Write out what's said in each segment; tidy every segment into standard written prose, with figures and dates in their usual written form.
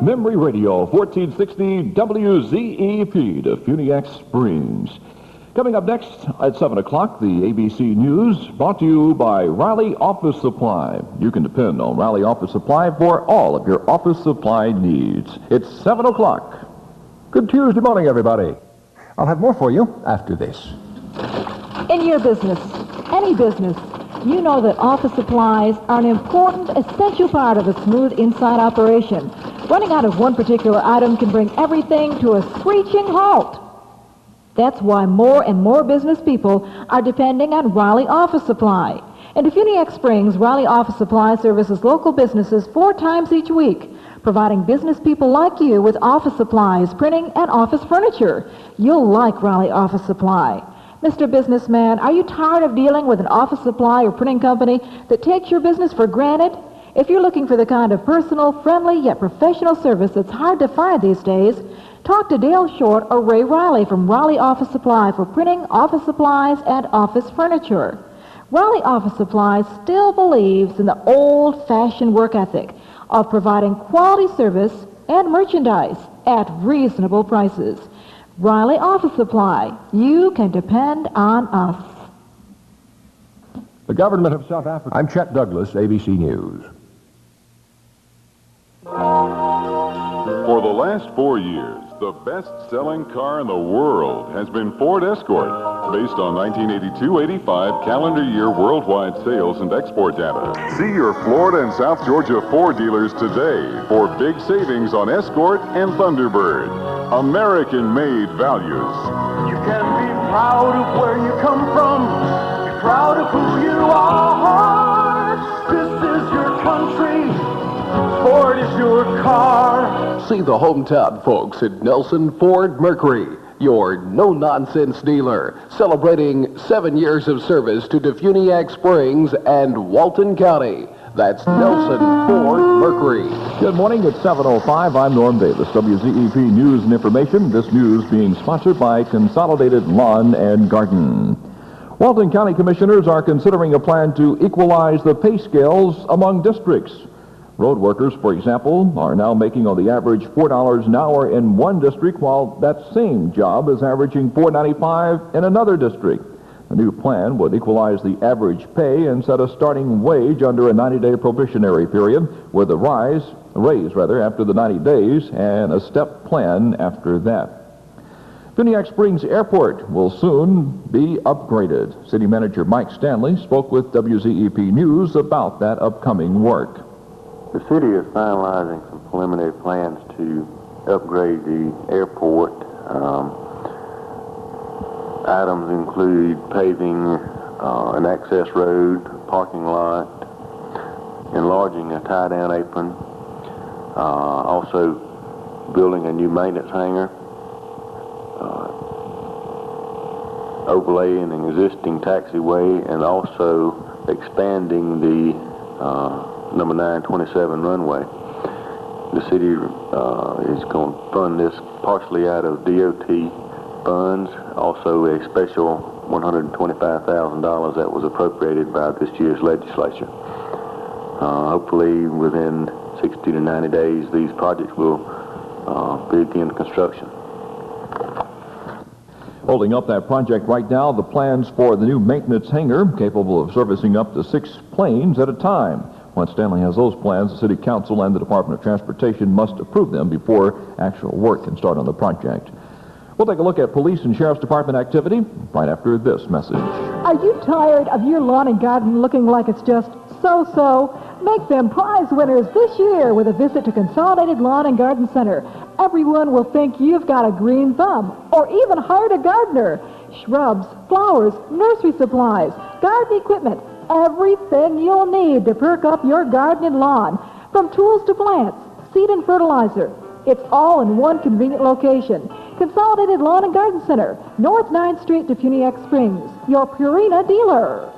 Memory Radio, 1460 WZEP to Phoenix Springs. Coming up next at 7 o'clock, the ABC News, brought to you by Riley Office Supply. You can depend on Riley Office Supply for all of your office supply needs. It's 7 o'clock. Good Tuesday morning, everybody. I'll have more for you after this. In your business, any business, you know that office supplies are an important, essential part of a smooth inside operation. Running out of one particular item can bring everything to a screeching halt. That's why more and more business people are depending on Riley Office Supply. In Phoenix Springs, Riley Office Supply services local businesses 4 times each week, providing business people like you with office supplies, printing, and office furniture. You'll like Riley Office Supply. Mr. Businessman, are you tired of dealing with an office supply or printing company that takes your business for granted? If you're looking for the kind of personal, friendly, yet professional service that's hard to find these days, talk to Dale Short or Ray Riley from Riley Office Supply for printing, office supplies, and office furniture. Riley Office Supply still believes in the old-fashioned work ethic of providing quality service and merchandise at reasonable prices. Riley Office Supply, you can depend on us. The government of South Africa. I'm Chet Douglas, ABC News. For the last 4 years, the best-selling car in the world has been Ford Escort, based on 1982-85 calendar year worldwide sales and export data. See your Florida and South Georgia Ford dealers today for big savings on Escort and Thunderbird. American-made values. You can be proud of where you come from, be proud of who you are. This is your country. Ford is your car. See the hometown folks at Nelson Ford Mercury, your no-nonsense dealer, celebrating 7 years of service to Defuniak Springs and Walton County. That's Nelson Ford Mercury. Good morning. It's 7:05. I'm Norm Davis, WZEP News and Information. This news being sponsored by Consolidated Lawn and Garden. Walton County Commissioners are considering a plan to equalize the pay scales among districts. Road workers, for example, are now making on the average $4 an hour in one district, while that same job is averaging $4.95 in another district. The new plan would equalize the average pay and set a starting wage under a 90-day probationary period, with a raise after the 90 days and a step plan after that. Phoenix Springs Airport will soon be upgraded. City Manager Mike Stanley spoke with WZEP News about that upcoming work. The city is finalizing some preliminary plans to upgrade the airport. Items include paving an access road, parking lot, enlarging a tie-down apron, also building a new maintenance hangar, overlaying an existing taxiway, and also expanding the number 927 runway. The city is going to fund this partially out of DOT funds, also a special $125,000 that was appropriated by this year's legislature. Hopefully within 60 to 90 days these projects will begin construction. Holding up that project right now, the plans for the new maintenance hangar, capable of servicing up to 6 planes at a time. Once Stanley has those plans, the City Council and the Department of Transportation must approve them before actual work can start on the project. We'll take a look at Police and Sheriff's Department activity right after this message. Are you tired of your lawn and garden looking like it's just so-so? Make them prize winners this year with a visit to Consolidated Lawn and Garden Center. Everyone will think you've got a green thumb or even hired a gardener. Shrubs, flowers, nursery supplies, garden equipment, everything you'll need to perk up your garden and lawn. From tools to plants, seed and fertilizer. It's all in one convenient location. Consolidated Lawn and Garden Center, North 9th Street to Phoenix Springs. Your Purina dealer.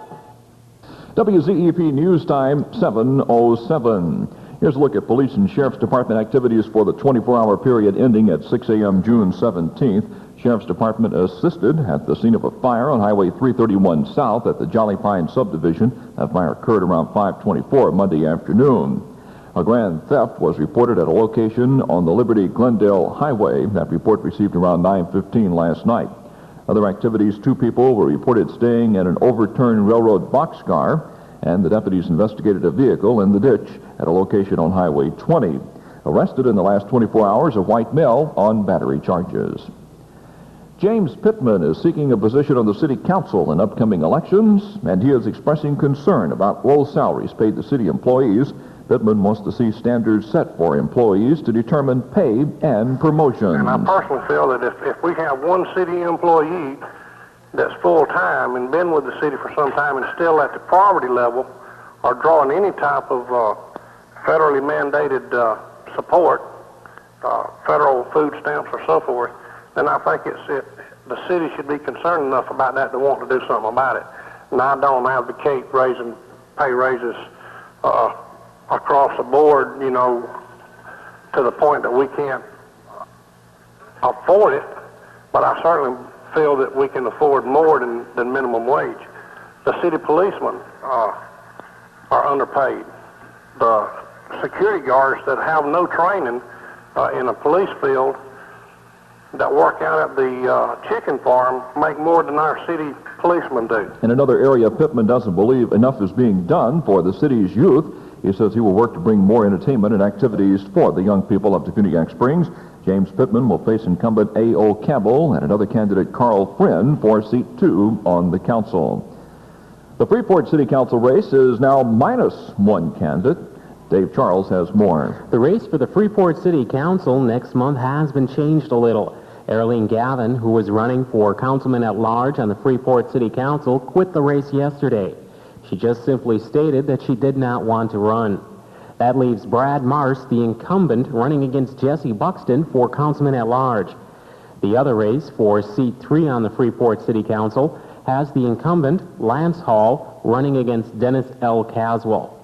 WZEP News Time, 7:07. Here's a look at Police and Sheriff's Department activities for the 24-hour period ending at 6 a.m. June 17th. Sheriff's Department assisted at the scene of a fire on Highway 331 South at the Jolly Pine subdivision. That fire occurred around 5:24 Monday afternoon. A grand theft was reported at a location on the Liberty-Glendale Highway. That report received around 9:15 last night. Other activities, 2 people were reported staying in an overturned railroad boxcar, and the deputies investigated a vehicle in the ditch at a location on Highway 20. Arrested in the last 24 hours, a white male on battery charges. James Pittman is seeking a position on the city council in upcoming elections, and he is expressing concern about low salaries paid to city employees. Pittman wants to see standards set for employees to determine pay and promotions. And I personally feel that if we have one city employee that's full-time and been with the city for some time and still at the poverty level or drawing any type of federally mandated support, federal food stamps or so forth, then I think the city should be concerned enough about that to want to do something about it. And I don't advocate raising pay raises across the board, you know, to the point that we can't afford it, but I certainly feel that we can afford more than minimum wage. The city policemen are underpaid. The security guards that have no training in a police field that work out at the chicken farm make more than our city policemen do. In another area, Pittman doesn't believe enough is being done for the city's youth. He says he will work to bring more entertainment and activities for the young people of Defuniak Springs. James Pittman will face incumbent A.O. Campbell and another candidate, Carl Friend, for seat 2 on the council. The Freeport City Council race is now minus 1 candidate. Dave Charles has more. The race for the Freeport City Council next month has been changed a little. Arlene Gavin, who was running for councilman at large on the Freeport City Council, quit the race yesterday. She just simply stated that she did not want to run. That leaves Brad Marsh, the incumbent, running against Jesse Buxton for councilman at large. The other race for seat 3 on the Freeport City Council has the incumbent, Lance Hall, running against Dennis L. Caswell.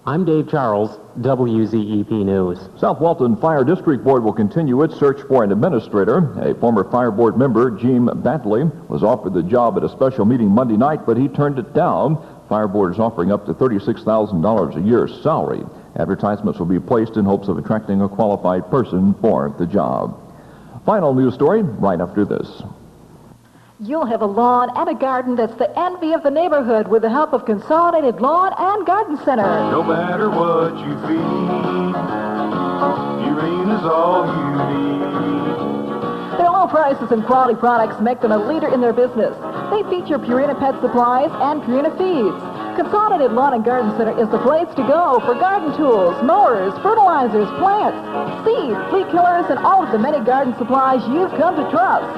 I'm Dave Charles, WZEP News. South Walton Fire District Board will continue its search for an administrator. A former fire board member, Gene Batley, was offered the job at a special meeting Monday night, but he turned it down. Fire board is offering up to $36,000 a year salary. Advertisements will be placed in hopes of attracting a qualified person for the job. Final news story right after this. You'll have a lawn and a garden that's the envy of the neighborhood with the help of Consolidated Lawn and Garden Center. No matter what you feed, Purina's all you need. Their low prices and quality products make them a leader in their business. They feature Purina Pet Supplies and Purina Feeds. Consolidated Lawn and Garden Center is the place to go for garden tools, mowers, fertilizers, plants, seeds, flea killers, and all of the many garden supplies you've come to trust.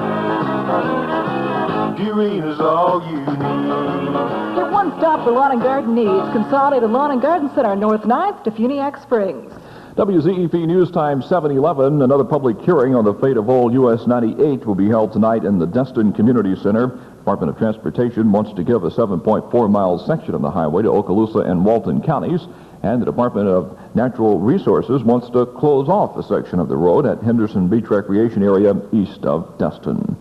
Purina's all you need. Your one stop for lawn and garden needs. Consolidated Lawn and Garden Center, North 9th, Defuniak Springs. WZEP News Time 7:11. Another public hearing on the fate of old US 98 will be held tonight in the Destin Community Center. Department of Transportation wants to give a 7.4-mile section of the highway to Okaloosa and Walton counties, and the Department of Natural Resources wants to close off a section of the road at Henderson Beach Recreation Area east of Destin.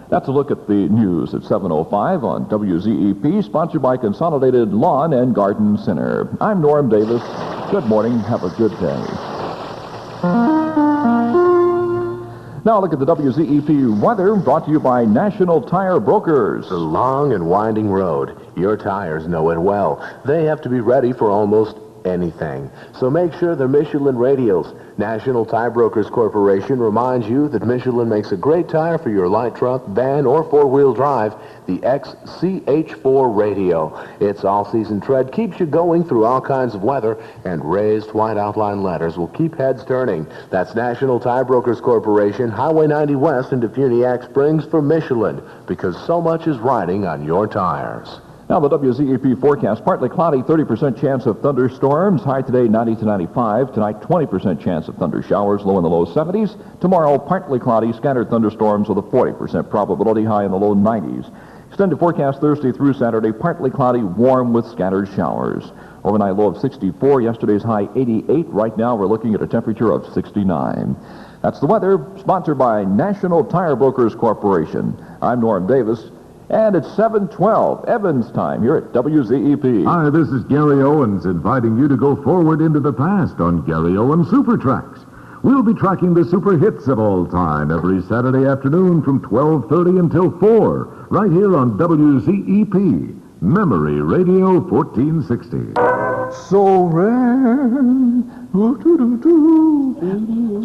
That's a look at the news at 7:05 on WZEP, sponsored by Consolidated Lawn and Garden Center. I'm Norm Davis. Good morning. Have a good day. Now look at the WZEP weather, brought to you by National Tire Brokers. It's a long and winding road. Your tires know it well. They have to be ready for almost anything. So make sure they're Michelin radials. National Tire Brokers Corporation reminds you that Michelin makes a great tire for your light truck, van, or four-wheel drive, the XCH4 radio. Its all-season tread keeps you going through all kinds of weather, and raised white outline letters will keep heads turning. That's National Tire Brokers Corporation, Highway 90 West in Defuniak Springs for Michelin, because so much is riding on your tires. Now the WZEP forecast, partly cloudy, 30% chance of thunderstorms. High today, 90 to 95. Tonight, 20% chance of thunder showers, low in the low 70s. Tomorrow, partly cloudy, scattered thunderstorms with a 40% probability, high in the low 90s. Extended forecast Thursday through Saturday, partly cloudy, warm with scattered showers. Overnight low of 64, yesterday's high 88. Right now, we're looking at a temperature of 69. That's the weather, sponsored by National Tire Brokers Corporation. I'm Norm Davis. And it's 7:12, Evans time, here at WZEP. Hi, this is Gary Owens inviting you to go forward into the past on Gary Owens Super Tracks. We'll be tracking the super hits of all time every Saturday afternoon from 12:30 until 4, right here on WZEP, Memory Radio 1460. So rare.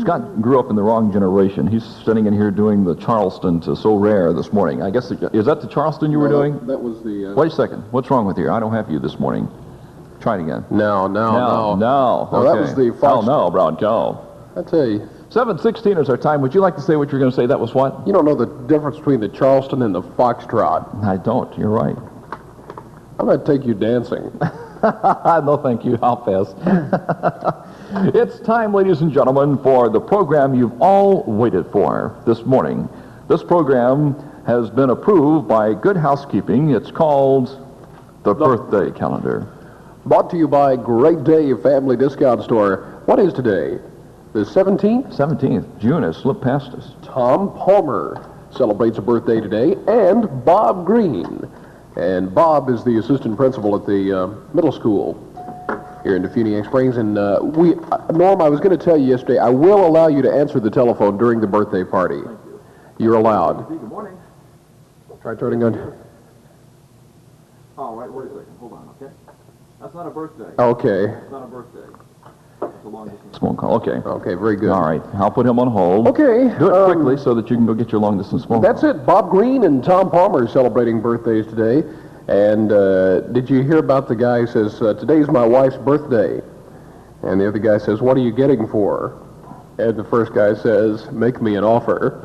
Scott grew up in the wrong generation. He's sitting in here doing the Charleston to So Rare this morning. I guess, is that the Charleston you were doing? That was the... Wait a second. What's wrong with you? I don't have you this morning. Try it again. No. No. Okay. That was the Fox... Oh, no, Bronco. I tell you. 7:16 is our time. Would you like to say what you're going to say? That was what? You don't know the difference between the Charleston and the Foxtrot. I don't. You're right. I'm going to take you dancing. No, thank you. I'll pass. It's time, ladies and gentlemen, for the program you've all waited for this morning. This program has been approved by Good Housekeeping. It's called the Birthday Calendar. Brought to you by Great Day Family Discount Store. What is today? The 17th? 17th. June has slipped past us. Tom Palmer celebrates a birthday today, and Bob Green. And Bob is the assistant principal at the middle school here in Defuniak Springs. And Norm, I was going to tell you yesterday, I will allow you to answer the telephone during the birthday party. Thank you. You're allowed. Good morning. Try turning on. Oh, right, wait a second. Hold on, okay? That's not a birthday. Okay. It's not a birthday. It's a long-distance phone call. Okay. Okay, very good. All right. I'll put him on hold. Okay. Do it quickly so that you can go get your long-distance phone call. That's it. Bob Green and Tom Palmer are celebrating birthdays today. And did you hear about the guy who says, today's my wife's birthday? And the other guy says, what are you getting for her? And the first guy says, make me an offer.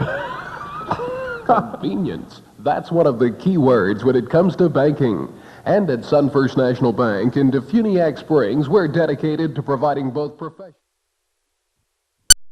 Convenience. That's one of the key words when it comes to banking. And at Sunfirst National Bank in Defuniak Springs, we're dedicated to providing both professional